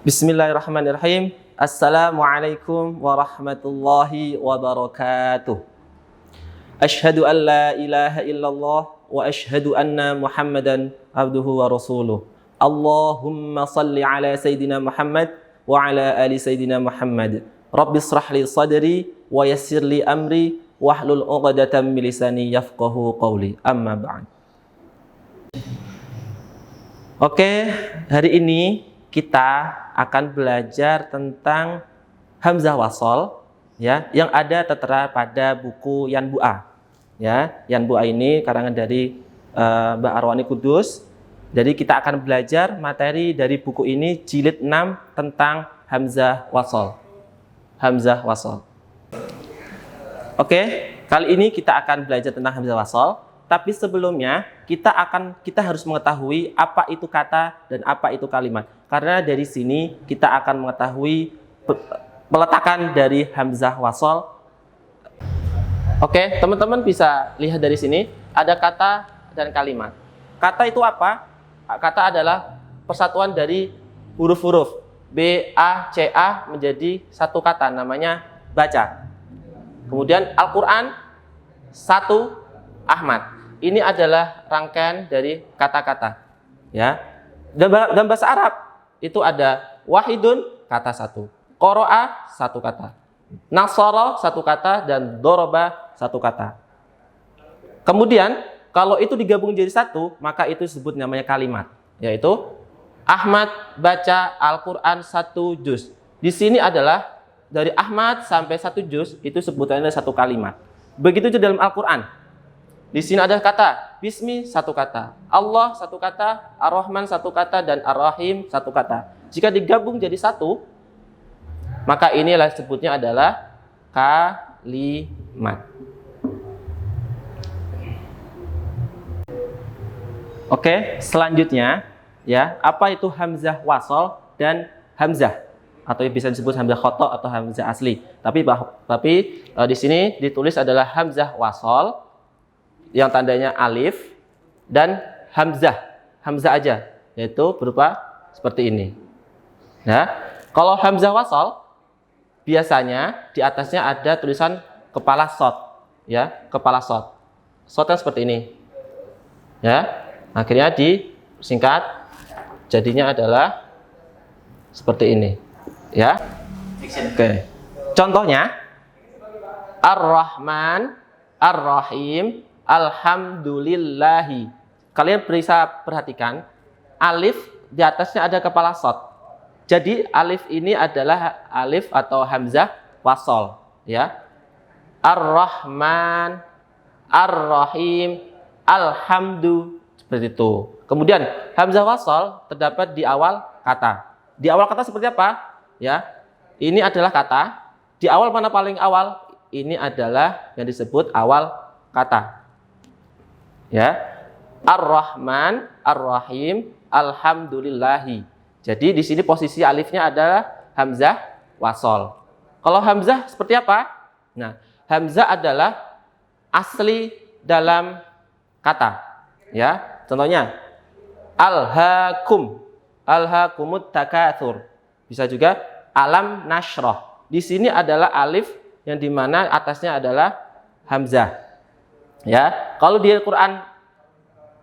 Bismillahirrahmanirrahim. Assalamualaikum warahmatullahi wabarakatuh. Asyhadu an la ilaha illallah wa asyhadu anna Muhammadan abduhu wa rasuluh. Allahumma salli ala Sayyidina Muhammad wa ala ali Sayyidina Muhammad. Rabbi shrah li sadri wa yassir li amri wahlul 'uqdatam min lisani yafqahu qawli. Amma ba'd. Oke, hari ini kita akan belajar tentang hamzah wasol, ya, yang ada tertera pada buku Yanbu'a. Ya, Yanbu'a ini karangan dari Mbak Arwani Kudus. Jadi kita akan belajar materi dari buku ini jilid 6 tentang hamzah wasol. Hamzah wasol. Oke, kali ini kita akan belajar tentang hamzah wasol. Tapi sebelumnya kita harus mengetahui apa itu kata dan apa itu kalimat. Karena dari sini kita akan mengetahui peletakan dari hamzah wasol. Oke, teman-teman bisa lihat dari sini ada kata dan kalimat. Kata itu apa? Kata adalah persatuan dari huruf-huruf B, A, C, A menjadi satu kata, namanya baca. Kemudian Al-Quran, satu Ahmad. Ini adalah rangkaian dari kata-kata, ya. Dalam bahasa Arab itu ada wahidun, kata satu, qoro'a, satu kata, nasara, satu kata, dan doroba, satu kata. Kemudian kalau itu digabung jadi satu, maka itu disebut namanya kalimat, yaitu Ahmad baca Al-Quran 1 juz. Di sini adalah dari Ahmad sampai 1 juz itu sebutannya satu kalimat. Begitu juga dalam Al-Quran. Di sini ada kata Bismi, satu kata, Allah, satu kata, Ar-Rahman, satu kata, dan Ar-Rahim, satu kata. Jika digabung jadi satu, maka inilah sebutnya adalah kalimat. Oke, selanjutnya, ya, apa itu hamzah wasol dan hamzah, atau yang bisa disebut hamzah khoto atau hamzah asli. Tapi di sini ditulis adalah hamzah wasol yang tandanya alif dan hamzah aja, yaitu berupa seperti ini. Nah, kalau hamzah wasol biasanya di atasnya ada tulisan kepala shot, ya, kepala shot. Shotnya seperti ini, ya. Akhirnya disingkat, jadinya adalah seperti ini, ya. Oke. Contohnya Ar-Rahman, Ar-Rahim, Alhamdulillahi. Kalian bisa perhatikan alif di atasnya ada kepala shot. Jadi alif ini adalah alif atau hamzah wasol, ya. Ar-Rahman, Ar-Rahim, Alhamdu, seperti itu. Kemudian hamzah wasol terdapat di awal kata. Di awal kata seperti apa? Ya. Ini adalah kata. Di awal mana paling awal? Ini adalah yang disebut awal kata. Ya, Ar-Rahman, Ar-Rahim, Alhamdulillahi. Jadi di sini posisi alifnya adalah hamzah wasol. Kalau hamzah seperti apa? Nah, hamzah adalah asli dalam kata. Ya, contohnya Alhaakum, Alhaakumut takatsur. Bisa juga alam nashrah. Di sini adalah alif yang dimana atasnya adalah hamzah. Ya, kalau di Al-Quran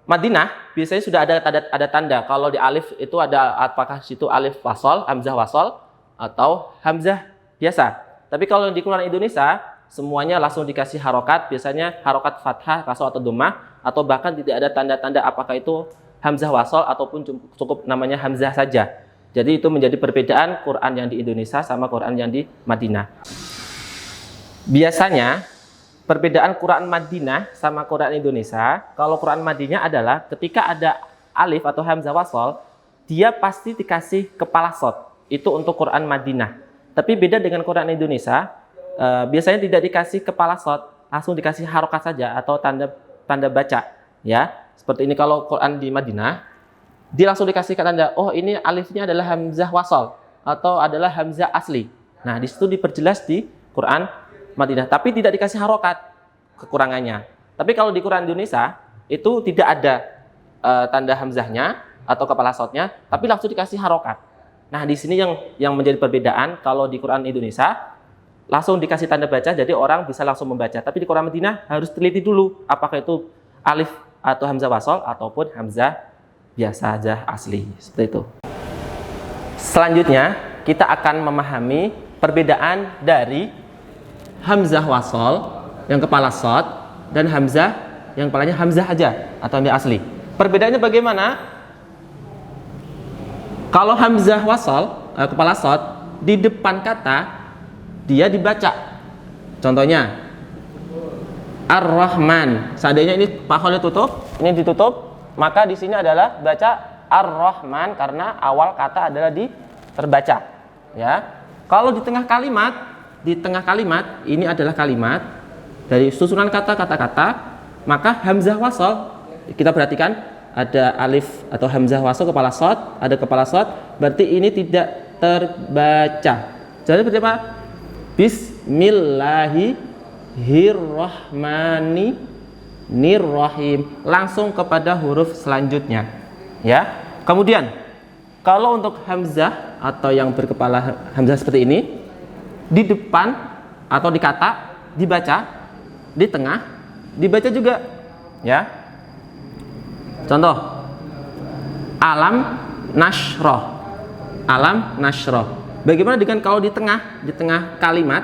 Madinah biasanya sudah ada tanda. Kalau di alif itu ada apakah situ alif wasol, hamzah wasol, atau hamzah biasa. Tapi kalau di Quran Indonesia semuanya langsung dikasih harokat, biasanya harokat fathah, kasroh atau dhammah, atau bahkan tidak ada tanda-tanda apakah itu hamzah wasol ataupun cukup namanya hamzah saja. Jadi itu menjadi perbedaan Quran yang di Indonesia sama Quran yang di Madinah. Biasanya perbedaan Quran Madinah sama Quran Indonesia, kalau Quran Madinah adalah ketika ada alif atau hamzah wasol, dia pasti dikasih kepala shot. Itu untuk Quran Madinah. Tapi beda dengan Quran Indonesia, biasanya tidak dikasih kepala shot, langsung dikasih harokat saja atau tanda baca. Ya, seperti ini kalau Quran di Madinah, dia langsung dikasih tanda, oh ini alifnya adalah hamzah wasol atau adalah hamzah asli. Nah, di situ diperjelas di Quran Madinah, tapi tidak dikasih harokat, kekurangannya. Tapi kalau di Quran Indonesia itu tidak ada tanda hamzahnya atau kepala shotnya, tapi langsung dikasih harokat. Nah, di sini yang menjadi perbedaan. Kalau di Quran Indonesia langsung dikasih tanda baca, jadi orang bisa langsung membaca. Tapi di Quran Madinah harus teliti dulu apakah itu alif atau hamzah wasol ataupun hamzah biasa aja asli, seperti itu. Selanjutnya kita akan memahami perbedaan dari hamzah wasol yang kepala shad dan hamzah yang kepalanya hamzah aja atau hamzah asli. Perbedaannya bagaimana? Kalau hamzah wasol kepala shad di depan kata dia dibaca. Contohnya Ar-Rahman. Seandainya ini paholnya tutup, ini ditutup, maka di sini adalah baca Ar-Rahman karena awal kata adalah terbaca. Ya. Kalau di tengah kalimat ini adalah kalimat dari susunan kata-kata, maka hamzah wasol kita perhatikan ada alif atau hamzah wasol kepala shad, ada kepala shad, berarti ini tidak terbaca. Jadi seperti apa? Bismillahirrahmanirrahim, langsung kepada huruf selanjutnya, ya. Kemudian kalau untuk hamzah atau yang berkepala hamzah seperti ini, di depan atau di kata dibaca, di tengah dibaca juga, ya. Contoh alam nasroh. Bagaimana dengan kalau di tengah kalimat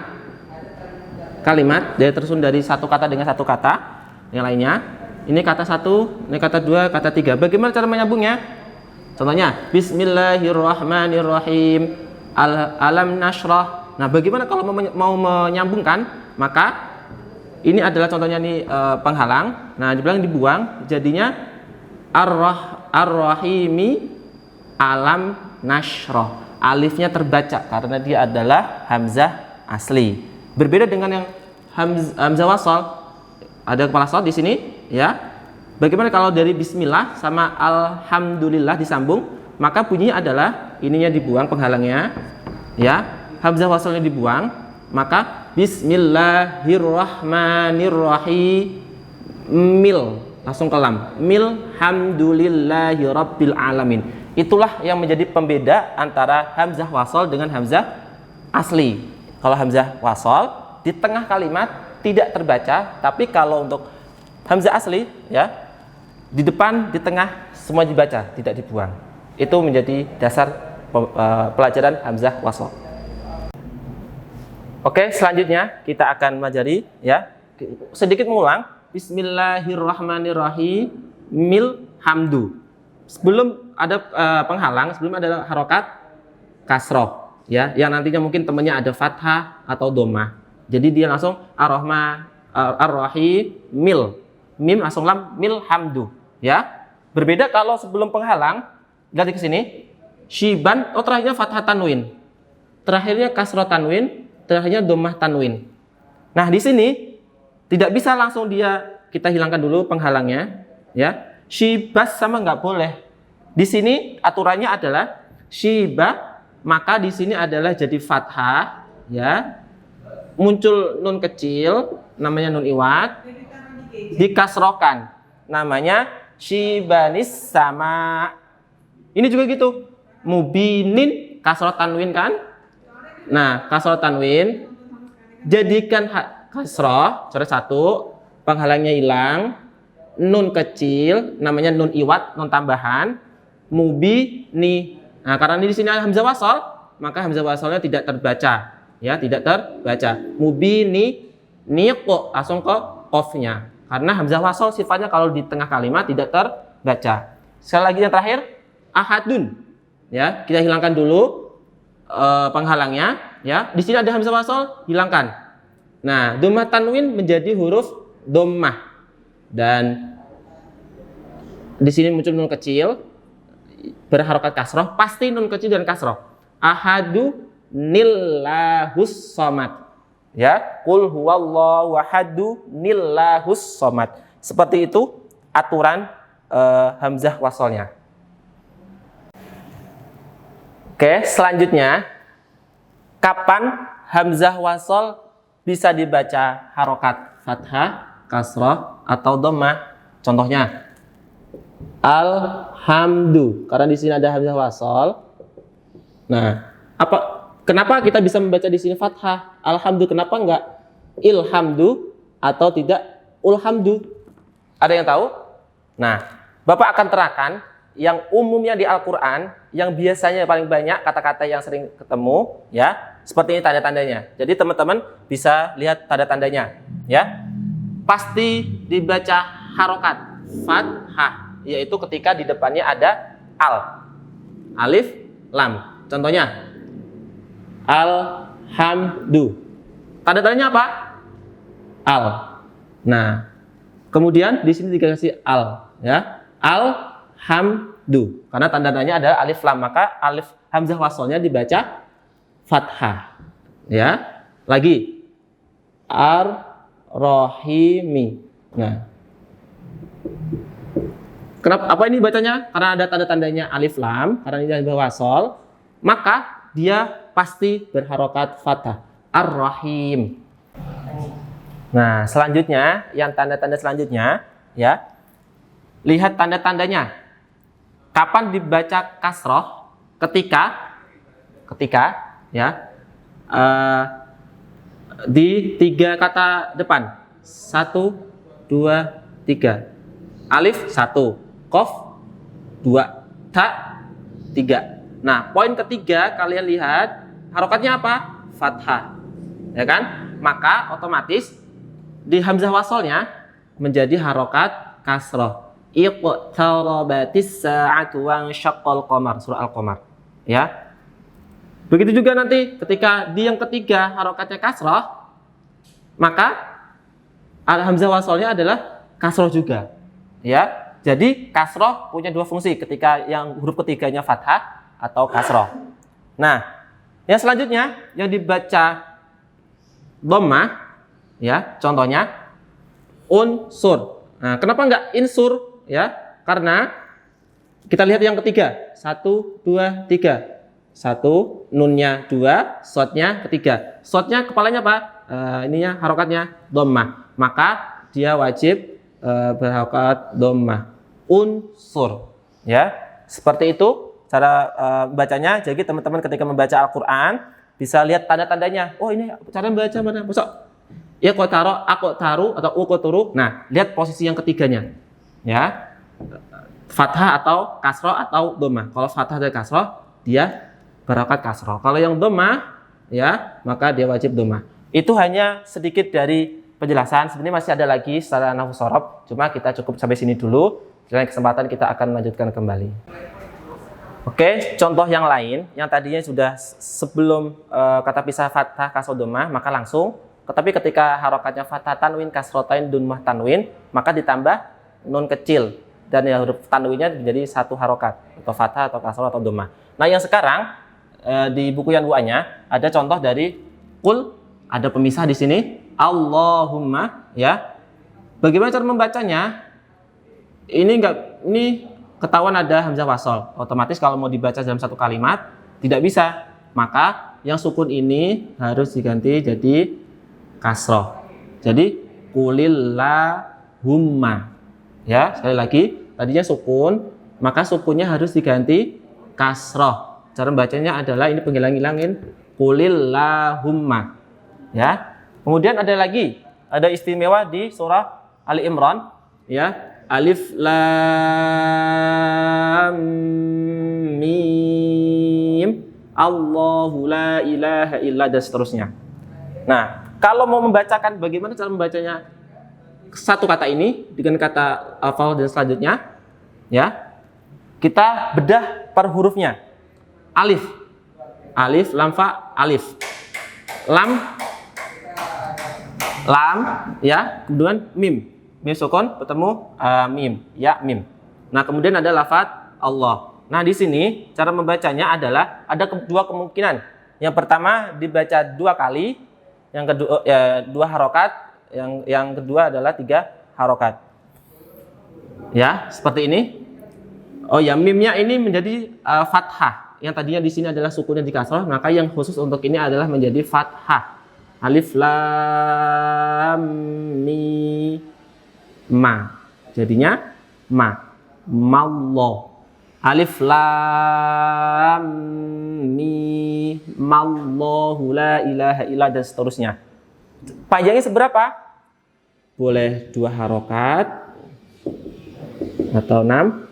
dia tersusun dari satu kata dengan satu kata yang lainnya. Ini kata satu, ini kata dua, kata tiga. Bagaimana cara menyambungnya? Contohnya Bismillahirrahmanirrahim, alam nashrah. Nah, bagaimana kalau mau menyambungkan? Maka ini adalah contohnya nih penghalang. Nah, dibuang, jadinya ar-rahimi alam nashrah. Alifnya terbaca karena dia adalah hamzah asli. Berbeda dengan yang hamzah wasal, ada kepala shad di sini, ya. Bagaimana kalau dari bismillah sama alhamdulillah disambung, maka bunyinya adalah ininya dibuang penghalangnya, ya. Hamzah wasalnya dibuang, maka bismillahirrahmanirrahim, langsung ke lam. Hamdulillahirabbil alamin. Itulah yang menjadi pembeda antara hamzah wasal dengan hamzah asli. Kalau hamzah wasal di tengah kalimat tidak terbaca, tapi kalau untuk hamzah asli, ya, di depan, di tengah semua dibaca, tidak dibuang. Itu menjadi dasar pelajaran hamzah wasal. Oke, selanjutnya kita akan pelajari, ya, sedikit mengulang. Bismillahirrahmanirrahim, hamdu. Sebelum ada penghalang, sebelum ada harokat kasroh, ya, yang nantinya mungkin temannya ada fathah atau dhammah. Jadi dia langsung ar-rahman, ar-rahim, mim langsung lam, hamdu, ya. Berbeda kalau sebelum penghalang, dari ke sini, syiban, terakhirnya fathah tanwin, terakhirnya kasroh tanwin, terakhirnya dhammah tanwin. Nah, di sini tidak bisa langsung kita hilangkan dulu penghalangnya, ya. Syibas sama nggak boleh. Di sini aturannya adalah syibah, maka di sini adalah jadi fathah, ya. Muncul nun kecil, namanya nun iwat, dikasrokan, namanya syibanis sama. Ini juga gitu. Mubinin kasroh tanwin kan? Nah, kasroh tanwin jadikan kasroh, coret satu, penghalangnya hilang. Nun kecil, namanya nun iwat, nun tambahan, mubini. Nah, karena di sini ada hamzah wasal, maka hamzah wasalnya tidak terbaca, ya, tidak terbaca. Mubini, niqo, langsung ke qafnya. Karena hamzah wasal sifatnya kalau di tengah kalimat tidak terbaca. Sekali lagi yang terakhir, ahadun. Ya, kita hilangkan dulu penghalangnya, ya. Di sini ada hamzah wasal, hilangkan. Nah, dhammah tanwin menjadi huruf dhammah. Dan di sini muncul nun kecil berharokat kasroh, pasti nun kecil dan kasroh. Ahadu nillahus somad, ya, qul huwallahu ahadu nillahus somad. Seperti itu aturan hamzah wasalnya. Oke, selanjutnya, kapan hamzah wasal bisa dibaca harokat fathah, kasrah atau dhammah? Contohnya alhamdu, karena di sini ada hamzah wasal, Nah, kenapa kita bisa membaca di sini fathah? Alhamdu, kenapa enggak ilhamdu atau tidak ulhamdu? Ada yang tahu? Nah, Bapak akan terangkan yang umumnya di Al-Quran, yang biasanya paling banyak kata-kata yang sering ketemu, ya, seperti ini tanda-tandanya. Jadi teman-teman bisa lihat tanda-tandanya, ya. Pasti dibaca harokat fathah, yaitu ketika di depannya ada al, alif, lam. Contohnya, alhamdu. Tanda-tandanya apa? Al. Nah, kemudian di sini dikasih al, ya, alhamdu. Karena tanda-tandanya ada alif lam, maka alif hamzah wasolnya dibaca fathah. Ya, lagi ar-rahimi. Nah, kenapa? Apa ini bacanya? Karena ada tanda-tandanya alif lam, karena ini hamzah wasol, maka dia pasti berharokat fathah. Ar-rahim. Nah, selanjutnya, yang tanda-tanda selanjutnya, ya, lihat tanda-tandanya. Kapan dibaca kasroh? Ketika, ya, di 3 kata depan. 1, 2, 3. Alif 1, qaf 2, ta 3. Nah, poin ketiga kalian lihat harokatnya apa? Fathah. Ya kan? Maka otomatis di hamzah wasolnya menjadi harokat kasroh. Iqtarabatis sa'atu wa syaqqal qamar, surah Al-Qamar. Ya. Begitu juga nanti ketika di yang ketiga harokatnya kasroh, maka hamzah wasolnya adalah kasroh juga. Ya. Jadi kasroh punya 2 fungsi ketika yang huruf ketiganya fathah atau kasroh. Nah, yang selanjutnya yang dibaca dhammah, ya, contohnya unsur. Nah, kenapa enggak insur? Ya, karena kita lihat yang ketiga, 1, 2, 3. 1, nunnya 2, shotnya ketiga. Shotnya kepalanya apa? Ininya harokatnya dhammah. Maka dia wajib berharokat dhammah. Unsur. Ya, seperti itu cara bacanya. Jadi teman-teman ketika membaca Al-Quran bisa lihat tanda-tandanya. Oh, ini cara membaca mana? Masuk. Ya, kau taruh, aku taruh, atau uko turu. Nah, lihat posisi yang ketiganya. Ya, fathah atau kasroh atau dhammah. Kalau fathah dan kasroh, dia berharokat kasroh. Kalau yang dhammah, ya, maka dia wajib dhammah. Itu hanya sedikit dari penjelasan. Sebenarnya masih ada lagi secara nahwu shorof. Cuma kita cukup sampai sini dulu. Dalam kesempatan kita akan melanjutkan kembali. Oke, contoh yang lain yang tadinya sudah sebelum kata pisah fathah kasroh dhammah, maka langsung. Tetapi ketika harokatnya fathah tanwin kasrotain dhammah tanwin, maka ditambah nun kecil dan ya huruf tanwinnya menjadi 1 harokat atau fathah atau kasroh atau dhammah. Nah, yang sekarang di buku yang duanya ada contoh dari qul, ada pemisah di sini Allahumma, ya. Bagaimana cara membacanya? Ini ketahuan ada hamzah wasol. Otomatis kalau mau dibaca dalam 1 kalimat tidak bisa. Maka yang sukun ini harus diganti jadi kasroh. Jadi qulillahumma. Ya, sekali lagi, tadinya sukun, maka sukunnya harus diganti kasroh. Cara membacanya adalah ini penghilang-hilangin qulillahumma. Ya. Kemudian ada lagi, ada istimewa di surah Ali Imran, ya. Alif lam mim Allahu la ilaha illa dan seterusnya. Nah, kalau mau membacakan bagaimana cara membacanya satu kata ini dengan kata hafal dan selanjutnya, ya, kita bedah per hurufnya. Alif, alif, lam, fa, alif, lam, ya, kemudian mim, mim sukun bertemu mim, ya, mim. Nah, kemudian ada lafaz Allah. Nah, di sini cara membacanya adalah ada 2 kemungkinan. Yang pertama dibaca 2 kali, yang kedua 2 harokat. Yang kedua adalah 3 harokat. Ya, seperti ini. Oh ya, mimnya ini menjadi fathah. Yang tadinya di sini adalah sukunnya di kasroh, maka yang khusus untuk ini adalah menjadi fathah. Alif lam mim ma. Jadinya ma. Mallah. Alif lam mim Allahu la ilaha illa dan seterusnya. Panjangnya seberapa? Boleh 2 harokat atau 6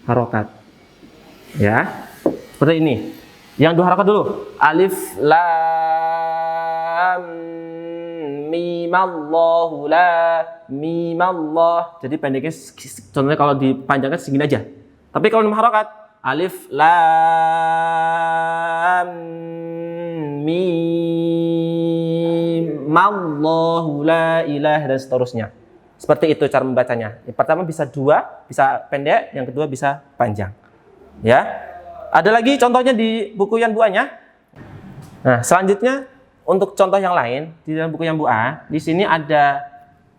harokat. Ya. Seperti ini. Yang 2 harokat dulu. Alif lam mim Allahu la mim Allah. Jadi pendeknya contohnya kalau dipanjangkan segini aja. Tapi kalau 6 harokat, alif lam mim Allahu la ilaha dan seterusnya. Seperti itu cara membacanya. Yang pertama bisa 2, bisa pendek, yang kedua bisa panjang. Ya. Ada lagi contohnya di buku Yan Bu A-nya. Nah, selanjutnya untuk contoh yang lain di dalam buku Yan Bu A, di sini ada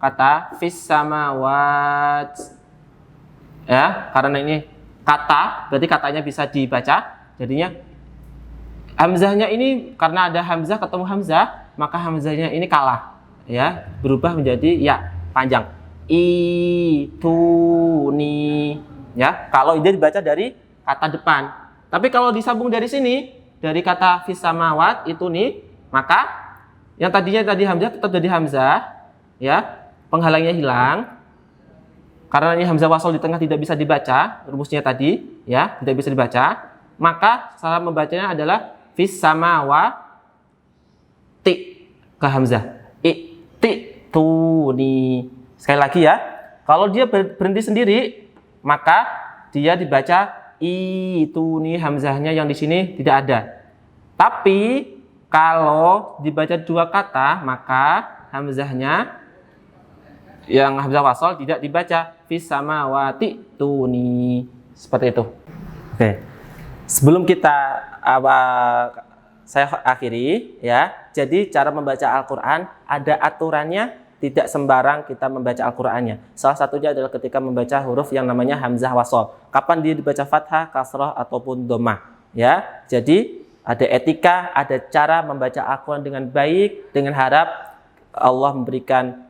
kata fis samawat. Ya, karena ini kata, berarti katanya bisa dibaca. Jadinya hamzahnya ini karena ada hamzah ketemu hamzah, maka hamzahnya ini kalah, ya, berubah menjadi ya panjang. Itu ni, ya. Kalau dia dibaca dari kata depan. Tapi kalau disambung dari sini, dari kata fis samawat itu nih, maka yang tadinya tadi hamzah tetap jadi hamzah, ya. Penghalangnya hilang. Karena ini hamzah wasol di tengah tidak bisa dibaca, rumusnya tadi, ya, tidak bisa dibaca, maka cara membacanya adalah fis samawati ke hamzah. I'tituni. Sekali lagi ya, kalau dia berhenti sendiri, maka dia dibaca ituni, hamzahnya yang di sini tidak ada. Tapi kalau dibaca 2 kata, maka hamzahnya yang hamzah wasol tidak dibaca fis samawati tuni, seperti itu. Oke. Sebelum kita saya akhiri ya. Jadi cara membaca Al-Qur'an ada aturannya, tidak sembarang kita membaca Al-Qur'annya. Salah satunya adalah ketika membaca huruf yang namanya hamzah wasol. Kapan dia dibaca fathah, kasrah ataupun dhammah, ya. Jadi ada etika, ada cara membaca Al-Qur'an dengan baik, dengan harap Allah memberikan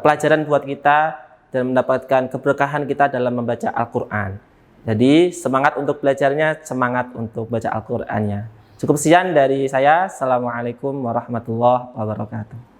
pelajaran buat kita dan mendapatkan keberkahan kita dalam membaca Al-Qur'an. Jadi semangat untuk belajarnya, semangat untuk baca Al-Qur'annya. Cukup sekian dari saya. Assalamualaikum warahmatullahi wabarakatuh.